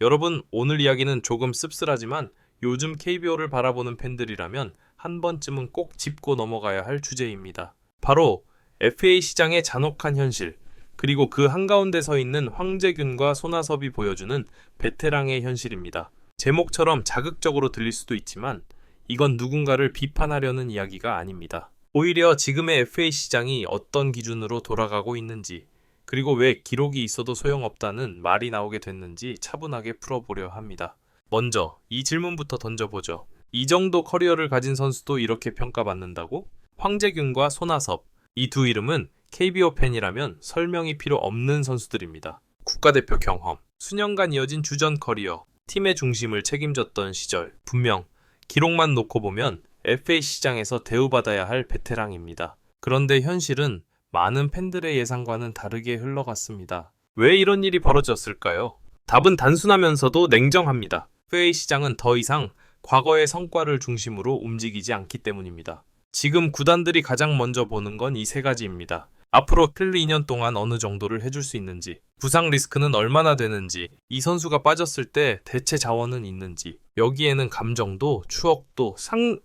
여러분, 오늘 이야기는 조금 씁쓸하지만 요즘 KBO를 바라보는 팬들이라면 한 번쯤은 꼭 짚고 넘어가야 할 주제입니다. 바로 FA 시장의 잔혹한 현실, 그리고 그 한가운데 서 있는 황재균과 손아섭이 보여주는 베테랑의 현실입니다. 제목처럼 자극적으로 들릴 수도 있지만 이건 누군가를 비판하려는 이야기가 아닙니다. 오히려 지금의 FA 시장이 어떤 기준으로 돌아가고 있는지, 그리고 왜 기록이 있어도 소용없다는 말이 나오게 됐는지 차분하게 풀어보려 합니다. 먼저 이 질문부터 던져보죠. 이 정도 커리어를 가진 선수도 이렇게 평가받는다고? 황재균과 손아섭, 이 두 이름은 KBO 팬이라면 설명이 필요 없는 선수들입니다. 국가대표 경험, 수년간 이어진 주전 커리어, 팀의 중심을 책임졌던 시절, 분명 기록만 놓고 보면 FA 시장에서 대우받아야 할 베테랑입니다. 그런데 현실은 많은 팬들의 예상과는 다르게 흘러갔습니다. 왜 이런 일이 벌어졌을까요? 답은 단순하면서도 냉정합니다. FA 시장은 더 이상 과거의 성과를 중심으로 움직이지 않기 때문입니다. 지금 구단들이 가장 먼저 보는 건 이 세 가지입니다. 앞으로 클 2년 동안 어느 정도를 해줄 수 있는지, 부상 리스크는 얼마나 되는지, 이 선수가 빠졌을 때 대체 자원은 있는지, 여기에는 감정도, 추억도,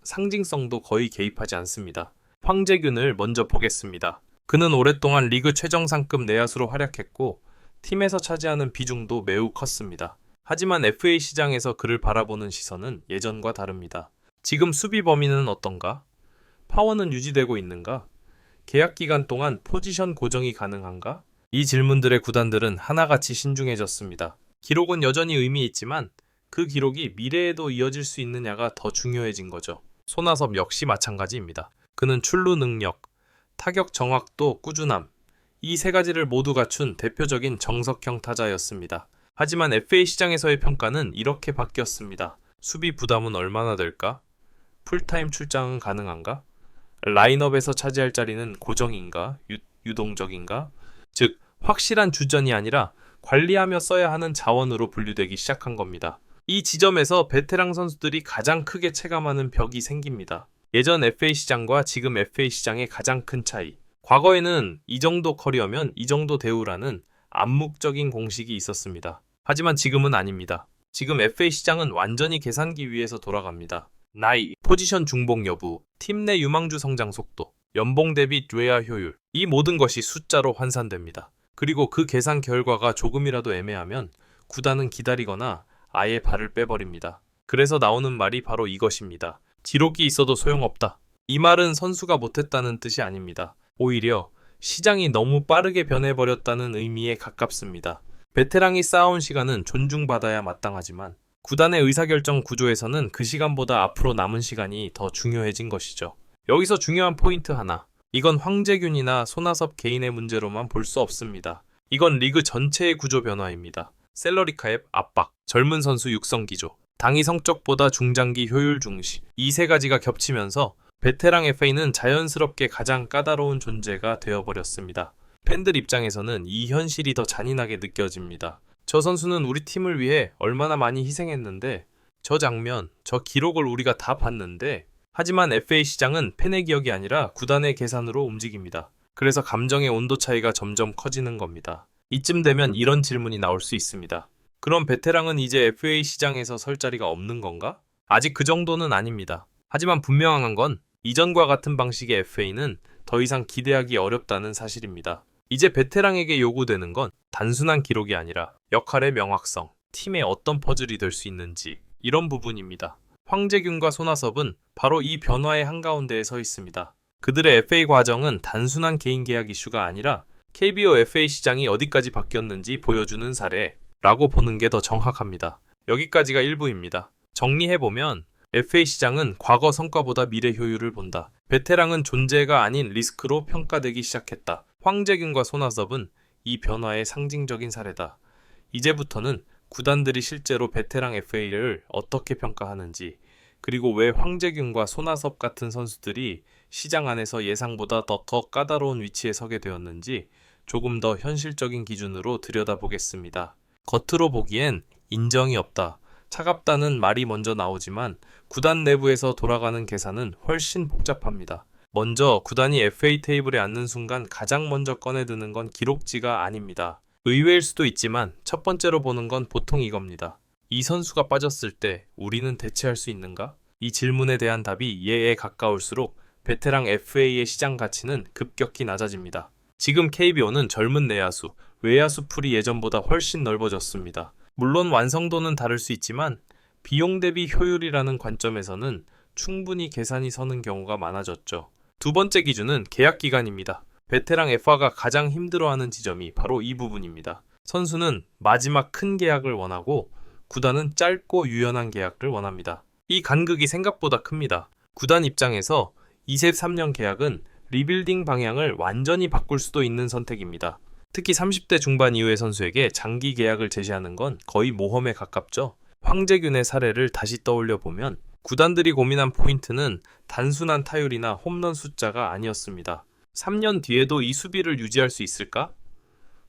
상징성도 거의 개입하지 않습니다. 황재균을 먼저 보겠습니다. 그는 오랫동안 리그 최정상급 내야수로 활약했고 팀에서 차지하는 비중도 매우 컸습니다. 하지만 FA 시장에서 그를 바라보는 시선은 예전과 다릅니다. 지금 수비 범위는 어떤가? 파워는 유지되고 있는가? 계약 기간 동안 포지션 고정이 가능한가? 이 질문들의 구단들은 하나같이 신중해졌습니다. 기록은 여전히 의미 있지만 그 기록이 미래에도 이어질 수 있느냐가 더 중요해진 거죠. 손아섭 역시 마찬가지입니다. 그는 출루 능력, 타격 정확도, 꾸준함, 이 세 가지를 모두 갖춘 대표적인 정석형 타자였습니다. 하지만 FA 시장에서의 평가는 이렇게 바뀌었습니다. 수비 부담은 얼마나 될까? 풀타임 출장은 가능한가? 라인업에서 차지할 자리는 고정인가? 유동적인가? 즉, 확실한 주전이 아니라 관리하며 써야 하는 자원으로 분류되기 시작한 겁니다. 이 지점에서 베테랑 선수들이 가장 크게 체감하는 벽이 생깁니다. 예전 FA 시장과 지금 FA 시장의 가장 큰 차이. 과거에는 이 정도 커리어면 이 정도 대우라는 암묵적인 공식이 있었습니다. 하지만 지금은 아닙니다. 지금 FA 시장은 완전히 계산기 위에서 돌아갑니다. 나이, 포지션 중복 여부, 팀 내 유망주 성장 속도, 연봉 대비 외야 효율, 이 모든 것이 숫자로 환산됩니다. 그리고 그 계산 결과가 조금이라도 애매하면 구단은 기다리거나 아예 발을 빼버립니다. 그래서 나오는 말이 바로 이것입니다. 기록이 있어도 소용없다. 이 말은 선수가 못했다는 뜻이 아닙니다. 오히려 시장이 너무 빠르게 변해버렸다는 의미에 가깝습니다. 베테랑이 쌓아온 시간은 존중받아야 마땅하지만 구단의 의사결정 구조에서는 그 시간보다 앞으로 남은 시간이 더 중요해진 것이죠. 여기서 중요한 포인트 하나. 이건 황재균이나 손아섭 개인의 문제로만 볼 수 없습니다. 이건 리그 전체의 구조 변화입니다. 셀러리카앱 압박, 젊은 선수 육성 기조, 당위 성적보다 중장기 효율 중시, 이 세 가지가 겹치면서 베테랑 FA는 자연스럽게 가장 까다로운 존재가 되어버렸습니다. 팬들 입장에서는 이 현실이 더 잔인하게 느껴집니다. 저 선수는 우리 팀을 위해 얼마나 많이 희생했는데, 저 장면, 저 기록을 우리가 다 봤는데, 하지만 FA 시장은 팬의 기억이 아니라 구단의 계산으로 움직입니다. 그래서 감정의 온도 차이가 점점 커지는 겁니다. 이쯤 되면 이런 질문이 나올 수 있습니다. 그럼 베테랑은 이제 FA 시장에서 설 자리가 없는 건가? 아직 그 정도는 아닙니다. 하지만 분명한 건 이전과 같은 방식의 FA는 더 이상 기대하기 어렵다는 사실입니다. 이제 베테랑에게 요구되는 건 단순한 기록이 아니라 역할의 명확성, 팀의 어떤 퍼즐이 될 수 있는지, 이런 부분입니다. 황재균과 손아섭은 바로 이 변화의 한가운데에 서 있습니다. 그들의 FA 과정은 단순한 개인 계약 이슈가 아니라 KBO FA 시장이 어디까지 바뀌었는지 보여주는 사례라고 보는 게 더 정확합니다. 여기까지가 일부입니다. 정리해보면 FA 시장은 과거 성과보다 미래 효율을 본다. 베테랑은 존재가 아닌 리스크로 평가되기 시작했다. 황재균과 손아섭은 이 변화의 상징적인 사례다. 이제부터는 구단들이 실제로 베테랑 FA를 어떻게 평가하는지, 그리고 왜 황재균과 손아섭 같은 선수들이 시장 안에서 예상보다 더 까다로운 위치에 서게 되었는지 조금 더 현실적인 기준으로 들여다보겠습니다. 겉으로 보기엔 인정이 없다, 차갑다는 말이 먼저 나오지만 구단 내부에서 돌아가는 계산은 훨씬 복잡합니다. 먼저 구단이 FA 테이블에 앉는 순간 가장 먼저 꺼내드는 건 기록지가 아닙니다. 의외일 수도 있지만 첫 번째로 보는 건 보통 이겁니다. 이 선수가 빠졌을 때 우리는 대체할 수 있는가? 이 질문에 대한 답이 예에 가까울수록 베테랑 FA의 시장 가치는 급격히 낮아집니다. 지금 KBO는 젊은 내야수, 외야수 풀이 예전보다 훨씬 넓어졌습니다. 물론 완성도는 다를 수 있지만 비용 대비 효율이라는 관점에서는 충분히 계산이 서는 경우가 많아졌죠. 두 번째 기준은 계약 기간입니다. 베테랑 FA가 가장 힘들어하는 지점이 바로 이 부분입니다. 선수는 마지막 큰 계약을 원하고 구단은 짧고 유연한 계약을 원합니다. 이 간극이 생각보다 큽니다. 구단 입장에서 23년 계약은 리빌딩 방향을 완전히 바꿀 수도 있는 선택입니다. 특히 30대 중반 이후의 선수에게 장기 계약을 제시하는 건 거의 모험에 가깝죠. 황재균의 사례를 다시 떠올려 보면 구단들이 고민한 포인트는 단순한 타율이나 홈런 숫자가 아니었습니다. 3년 뒤에도 이 수비를 유지할 수 있을까?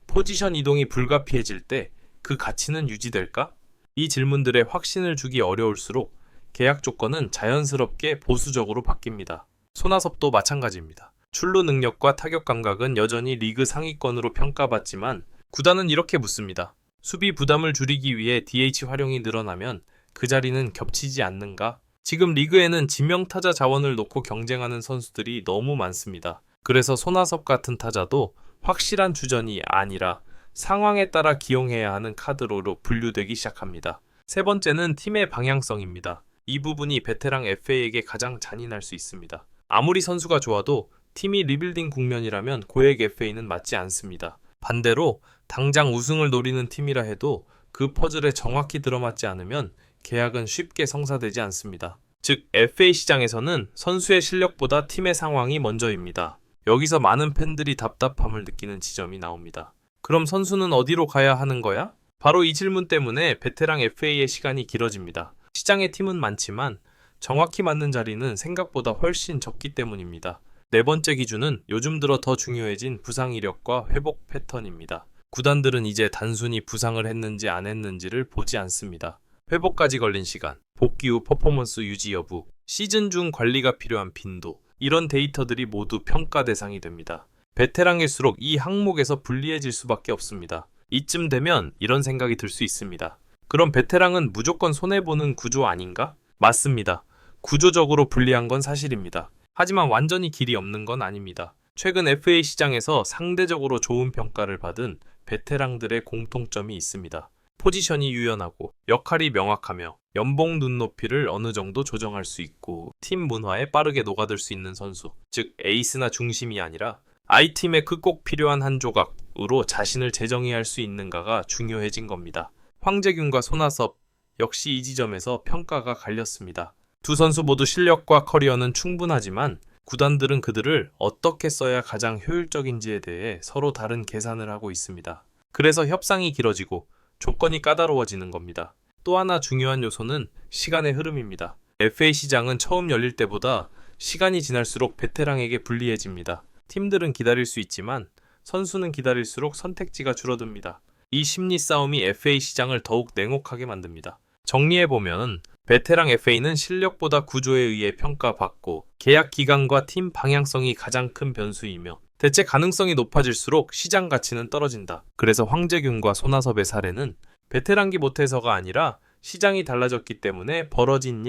포지션 이동이 불가피해질 때 그 가치는 유지될까? 이 질문들에 확신을 주기 어려울수록 계약 조건은 자연스럽게 보수적으로 바뀝니다. 손아섭도 마찬가지입니다. 출루 능력과 타격 감각은 여전히 리그 상위권으로 평가받지만 구단은 이렇게 묻습니다. 수비 부담을 줄이기 위해 DH 활용이 늘어나면 그 자리는 겹치지 않는가? 지금 리그에는 지명타자 자원을 놓고 경쟁하는 선수들이 너무 많습니다. 그래서 손아섭 같은 타자도 확실한 주전이 아니라 상황에 따라 기용해야 하는 카드로 분류되기 시작합니다. 세 번째는 팀의 방향성입니다. 이 부분이 베테랑 FA에게 가장 잔인할 수 있습니다. 아무리 선수가 좋아도 팀이 리빌딩 국면이라면 고액 FA는 맞지 않습니다. 반대로 당장 우승을 노리는 팀이라 해도 그 퍼즐에 정확히 들어맞지 않으면 계약은 쉽게 성사되지 않습니다. 즉 FA 시장에서는 선수의 실력보다 팀의 상황이 먼저입니다. 여기서 많은 팬들이 답답함을 느끼는 지점이 나옵니다. 그럼 선수는 어디로 가야 하는 거야? 바로 이 질문 때문에 베테랑 FA의 시간이 길어집니다. 시장에 팀은 많지만 정확히 맞는 자리는 생각보다 훨씬 적기 때문입니다. 네 번째 기준은 요즘 들어 더 중요해진 부상 이력과 회복 패턴입니다. 구단들은 이제 단순히 부상을 했는지 안 했는지를 보지 않습니다. 회복까지 걸린 시간, 복귀 후 퍼포먼스 유지 여부, 시즌 중 관리가 필요한 빈도, 이런 데이터들이 모두 평가 대상이 됩니다. 베테랑일수록 이 항목에서 불리해질 수밖에 없습니다. 이쯤 되면 이런 생각이 들 수 있습니다. 그럼 베테랑은 무조건 손해보는 구조 아닌가? 맞습니다. 구조적으로 불리한 건 사실입니다. 하지만 완전히 길이 없는 건 아닙니다. 최근 FA 시장에서 상대적으로 좋은 평가를 받은 베테랑들의 공통점이 있습니다. 포지션이 유연하고 역할이 명확하며 연봉 눈높이를 어느 정도 조정할 수 있고 팀 문화에 빠르게 녹아들 수 있는 선수, 즉 에이스나 중심이 아니라 I팀에 그 꼭 필요한 한 조각으로 자신을 재정의할 수 있는가가 중요해진 겁니다. 황재균과 손아섭 역시 이 지점에서 평가가 갈렸습니다. 두 선수 모두 실력과 커리어는 충분하지만 구단들은 그들을 어떻게 써야 가장 효율적인지에 대해 서로 다른 계산을 하고 있습니다. 그래서 협상이 길어지고 조건이 까다로워지는 겁니다. 또 하나 중요한 요소는 시간의 흐름입니다. FA 시장은 처음 열릴 때보다 시간이 지날수록 베테랑에게 불리해집니다. 팀들은 기다릴 수 있지만 선수는 기다릴수록 선택지가 줄어듭니다. 이 심리 싸움이 FA 시장을 더욱 냉혹하게 만듭니다. 정리해보면 베테랑 FA는 실력보다 구조에 의해 평가받고 계약 기간과 팀 방향성이 가장 큰 변수이며 대체 가능성이 높아질수록 시장 가치는 떨어진다. 그래서 황재균과 손아섭의 사례는 베테랑기 못해서가 아니라 시장이 달라졌기 때문에 벌어진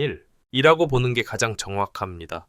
일이라고 보는 게 가장 정확합니다.